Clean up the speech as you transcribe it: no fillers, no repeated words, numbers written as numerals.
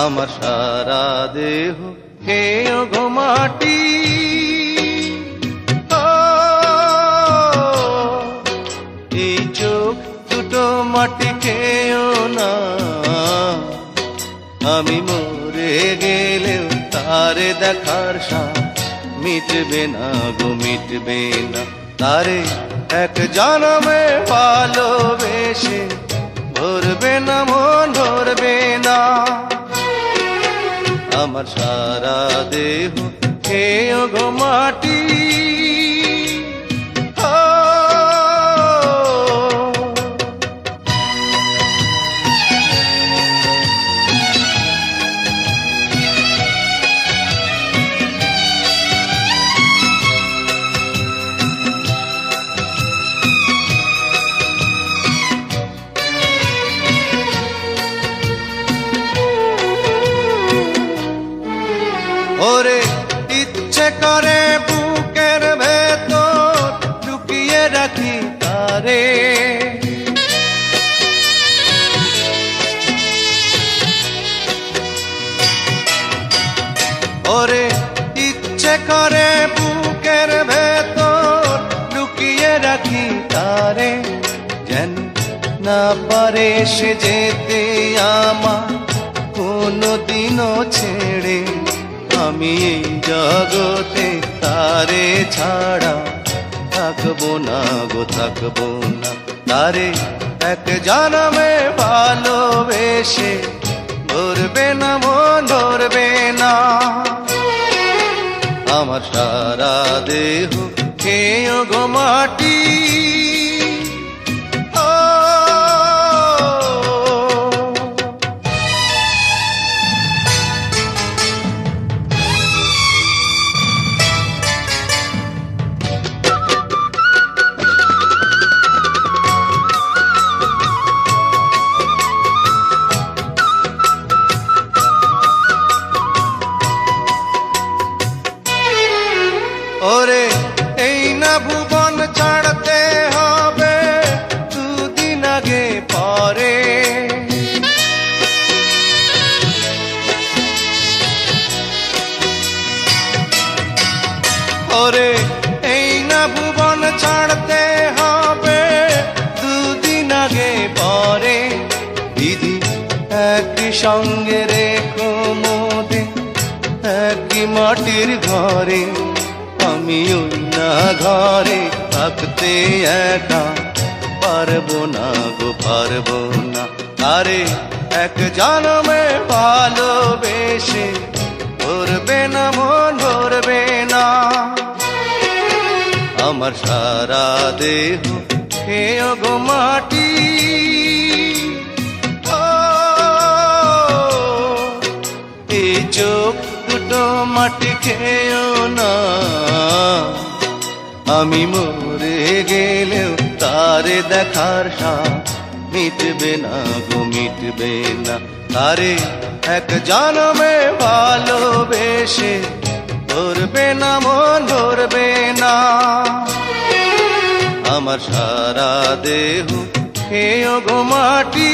আমার সারা দেহ খেয়েও গো মাটি। এই চোখ দুটো মাটি খেয়েও না, আমি মরে গেলেও তারে দেখার সাথ মিটবে না গো, মিটবে না। তারে এক জনমে ভালোবেসে ভরবে না মন, ভরবে না। আমার সারা দেহ খেয়েও গো মাটি। ওরে ইচ্ছে করে বুকের ভেতর লুকিয়ে রাখি তারে, ওরে ইচ্ছে করে বুকের ভেতর লুকিয়ে রাখি তারে, যেন না পারে সে যেতে আমার কোনদিনও ছেড়ে। আমি এই জগতে তারে ছাড়া থাকবো না গো, থাকবো না। তারে এক জনমে ভালোবেসে ভরবে না মন, ভরবে না। আমার সারা দেহ খেয়েও গো মাটি। ওরে এই না ভুবন ছাড়তে হবে দুদিন আগে পরে, ওরে এই না ভুবন ছাড়তে হবে দুদিন আগে পরে। দিদি একই সঙ্গে রেখো মোদে একই মাটির ঘরে, আমি ওই না ঘরে থাকতে একা পারবো না গো, পারবো না। আরে এক জনমে ভালোবেসে ভরবে না মন, ভরবে না। আমার সারা দেহ খেয়েও গো মাটি। এই চোখ দুটো মাটি খেয়েও না, আমি মরে গেলেও তারে দেখার সাথ মিটবে না গো, মিটবে না। তারে এক জনমে ভালোবেসে ভরবে না মন, ভরবে না। আমার সারা দেহ খেয়েও গো মাটি।